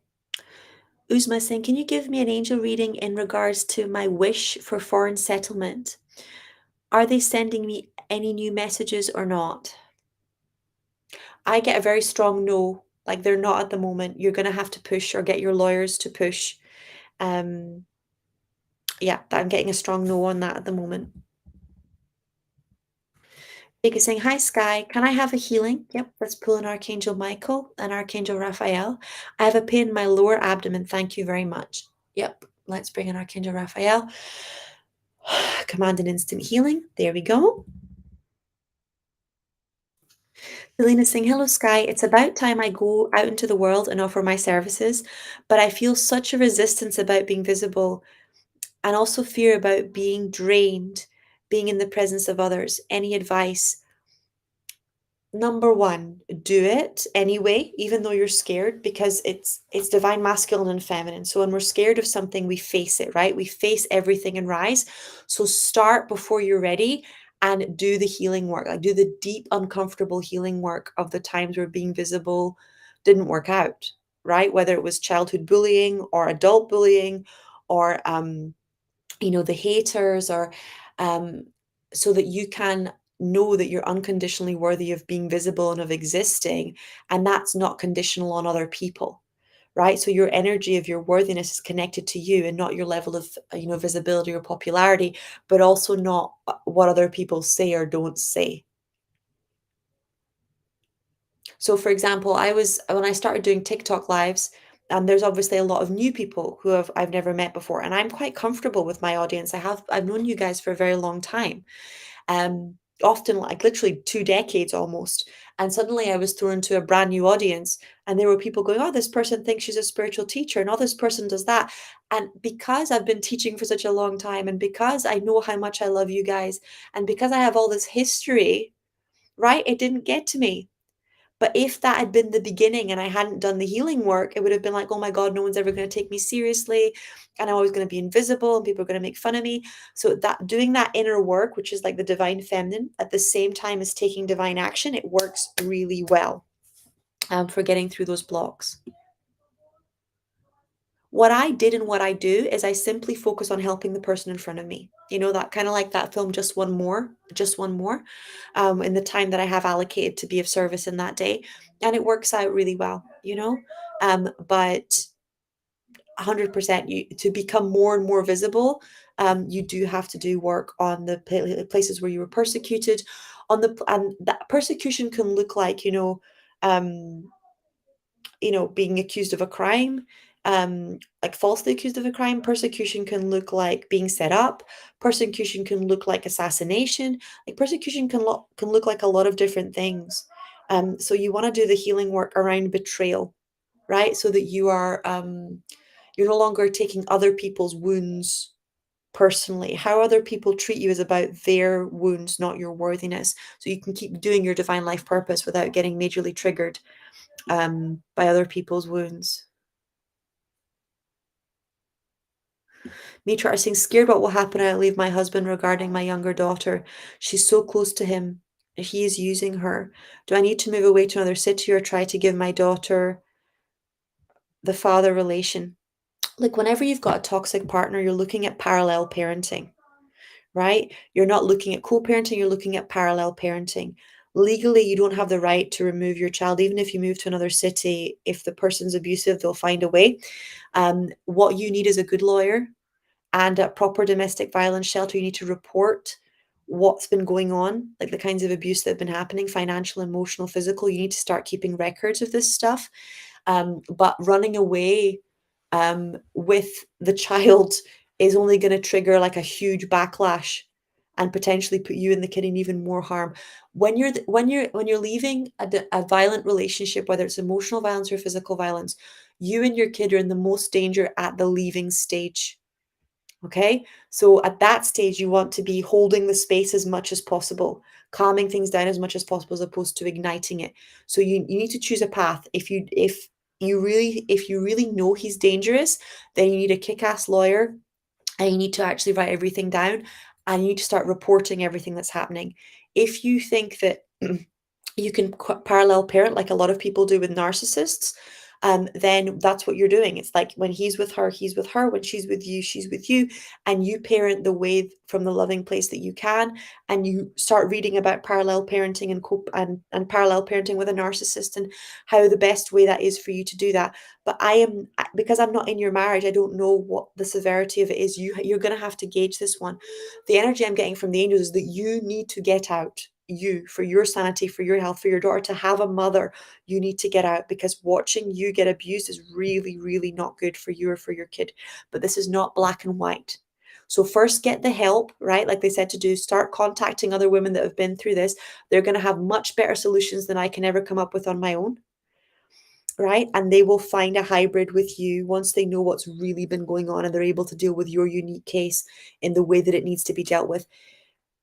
Uzma saying, can you give me an angel reading in regards to my wish for foreign settlement? Are they sending me any new messages or not? I get a very strong no, like they're not at the moment. You're gonna have to push or get your lawyers to push. Um, yeah, I'm getting a strong no on that at the moment. Jake is saying, "Hi, Sky. Can I have a healing?" Yep, let's pull in Archangel Michael and Archangel Raphael. I have a pain in my lower abdomen. Thank you very much. Yep, let's bring in Archangel Raphael. Command an instant healing. There we go. Selena saying, "Hello, Sky. It's about time I go out into the world and offer my services, but I feel such a resistance about being visible and also fear about being drained, being in the presence of others. Any advice?" Number one, do it anyway, even though you're scared, because it's divine masculine and feminine. So when we're scared of something, we face it, right? We face everything and rise. So start before you're ready and do the healing work. Like do the deep, uncomfortable healing work of the times where being visible didn't work out, right? Whether it was childhood bullying or adult bullying or the haters or um, so that you can know that you're unconditionally worthy of being visible and of existing, and that's not conditional on other people, right? So your energy of your worthiness is connected to you and not your level of visibility or popularity, but also not what other people say or don't say. So, for example, I was when I started doing TikTok lives, there's obviously a lot of new people who I've never met before, and I'm quite comfortable with my audience. I've known you guys for a very long time, often like literally 2 decades almost. And suddenly I was thrown into a brand new audience, and there were people going, "Oh, this person thinks she's a spiritual teacher, and oh, this person does that." And because I've been teaching for such a long time, and because I know how much I love you guys, and because I have all this history, right? It didn't get to me. But if that had been the beginning and I hadn't done the healing work, it would have been like, "Oh my God, no one's ever going to take me seriously. And I'm always going to be invisible and people are going to make fun of me." So that doing that inner work, which is like the divine feminine, at the same time as taking divine action, it works really well for getting through those blocks. What I did and what I do is I simply focus on helping the person in front of me. You know, that kind of like that film, Just One More, in the time that I have allocated to be of service in that day. And it works out really well. But 100%, to become more and more visible, you do have to do work on the places where you were persecuted. And that persecution can look like, um, being accused of a crime, like falsely accused of a crime. Persecution can look like being set up. Persecution can look like assassination. Like persecution can look like a lot of different things. So you want to do the healing work around betrayal, right? So that you're no longer taking other people's wounds personally. How other people treat you is about their wounds, not your worthiness. So you can keep doing your divine life purpose without getting majorly triggered by other people's wounds. Mitra are saying, "Scared what will happen when I leave my husband regarding my younger daughter. She's so close to him. He is using her. Do I need to move away to another city or try to give my daughter the father relation?" Like whenever you've got a toxic partner, you're looking at parallel parenting, right? You're not looking at co-parenting, you're looking at parallel parenting. Legally, you don't have the right to remove your child, even if you move to another city. If the person's abusive, they'll find a way. What you need is a good lawyer and a proper domestic violence shelter. You need to report what's been going on, like the kinds of abuse that have been happening, financial, emotional, physical. You need to start keeping records of this stuff. But running away with the child is only going to trigger like a huge backlash and potentially put you and the kid in even more harm. When you're leaving a violent relationship, whether it's emotional violence or physical violence, you and your kid are in the most danger at the leaving stage. Okay, so at that stage, you want to be holding the space as much as possible, calming things down as much as possible, as opposed to igniting it. So you need to choose a path. If you really know he's dangerous, then you need a kick-ass lawyer, and you need to actually write everything down, and you need to start reporting everything that's happening. If you think that you can parallel parent like a lot of people do with narcissists, then that's what you're doing. It's like when he's with her, he's with her. When she's with you, she's with you. And you parent the way from the loving place that you can. And you start reading about parallel parenting and parallel parenting with a narcissist and how the best way that is for you to do that. But because I'm not in your marriage, I don't know what the severity of it is. You're going to have to gauge this one. The energy I'm getting from the angels is that you need to get out. You, for your sanity, for your health, for your daughter to have a mother, you need to get out, because watching you get abused is really, really not good for you or for your kid. But this is not black and white. So first get the help, right? Like they said to do, start contacting other women that have been through this. They're going to have much better solutions than I can ever come up with on my own, right? And they will find a hybrid with you once they know what's really been going on and they're able to deal with your unique case in the way that it needs to be dealt with.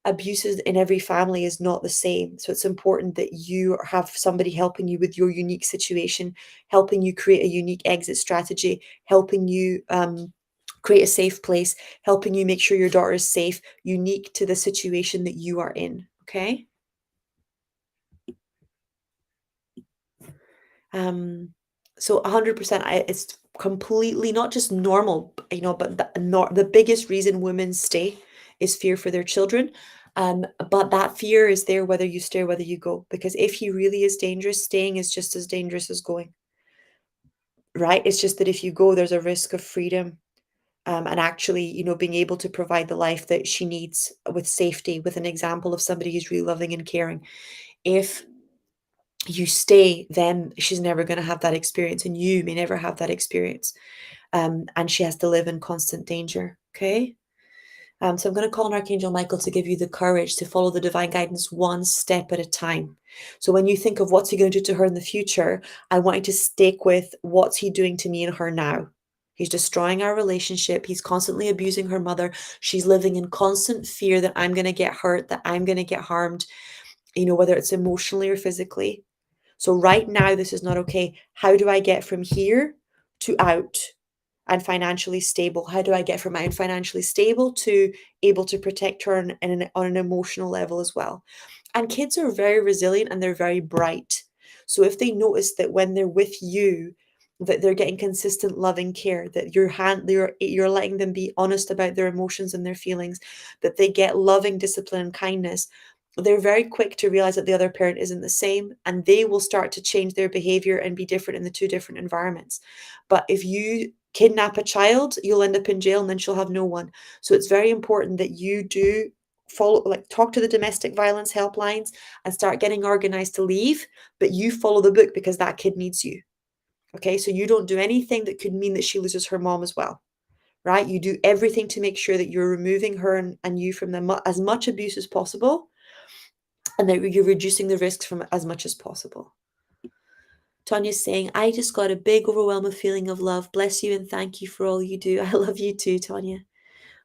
Abuses in every family is not the same. So it's important that you have somebody helping you with your unique situation, helping you create a unique exit strategy, helping you create a safe place, helping you make sure your daughter is safe, unique to the situation that you are in. Okay. Um, so 100%, it's completely not just normal, but the biggest reason women stay is fear for their children. But that fear is there whether you stay or whether you go, because if he really is dangerous, staying is just as dangerous as going, right? It's just that if you go, there's a risk of freedom, and actually, being able to provide the life that she needs with safety, with an example of somebody who's really loving and caring. If you stay, then she's never going to have that experience, and you may never have that experience. And she has to live in constant danger. Okay. So I'm going to call on Archangel Michael to give you the courage to follow the divine guidance one step at a time. So when you think of what's he going to do to her in the future, I want you to stick with what's he doing to me and her now. He's destroying our relationship. He's constantly abusing her mother. She's living in constant fear that I'm going to get hurt, that I'm going to get harmed, whether it's emotionally or physically. So right now, this is not okay. How do I get from here to out and financially stable? How do I get from out and financially stable to able to protect her on an emotional level as well? And kids are very resilient and they're very bright. So if they notice that when they're with you, that they're getting consistent loving care, that you're letting them be honest about their emotions and their feelings, that they get loving discipline and kindness, they're very quick to realize that the other parent isn't the same, and they will start to change their behavior and be different in the two different environments. But if you kidnap a child, you'll end up in jail and then she'll have no one. So it's very important that you do follow, like talk to the domestic violence helplines and start getting organized to leave, but you follow the book because that kid needs you. Okay, so you don't do anything that could mean that she loses her mom as well, right? You do everything to make sure that you're removing her and you from as much abuse as possible, and that you're reducing the risks from as much as possible. Tanya's saying, I just got a big, overwhelming feeling of love. Bless you and thank you for all you do. I love you too, Tanya.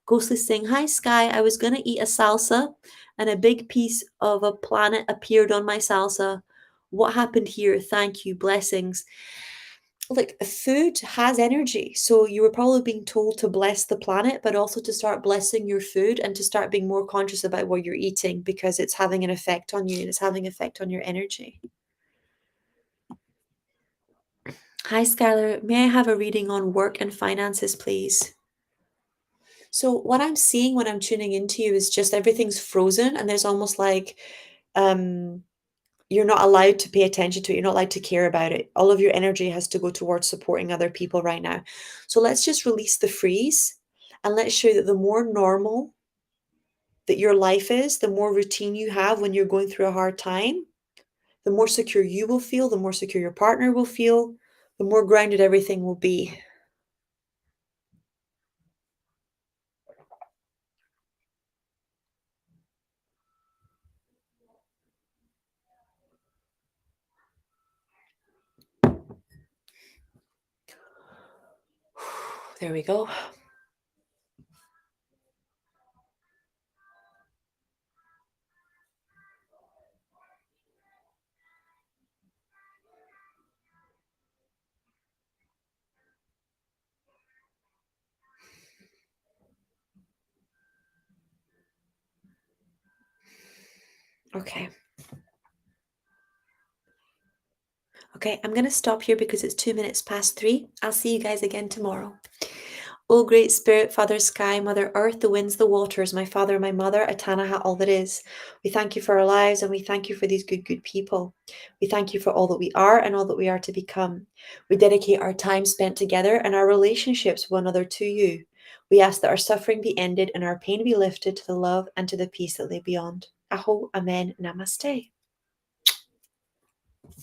Ghostly saying, hi, Sky. I was going to eat a salsa and a big piece of a planet appeared on my salsa. What happened here? Thank you. Blessings. Like, food has energy. So you were probably being told to bless the planet, but also to start blessing your food and to start being more conscious about what you're eating, because it's having an effect on you and it's having an effect on your energy. Hi, Skylar. May I have a reading on work and finances, please? So what I'm seeing when I'm tuning into you is just everything's frozen, and there's almost like um you're not allowed to pay attention to it. You're not allowed to care about it. All of your energy has to go towards supporting other people right now. So let's just release the freeze, and let's show that the more normal that your life is, the more routine you have when you're going through a hard time, the more secure you will feel, the more secure your partner will feel, the more grounded everything will be. There we go. Okay. Okay, I'm going to stop here because it's 2 minutes past 3. I'll see you guys again tomorrow. O great Spirit, Father Sky, Mother Earth, the winds, the waters, my Father, my Mother, Atanaha, all that is. We thank you for our lives and we thank you for these good, good people. We thank you for all that we are and all that we are to become. We dedicate our time spent together and our relationships with one another to you. We ask that our suffering be ended and our pain be lifted to the love and to the peace that lay beyond. Aho, Amen, Namaste.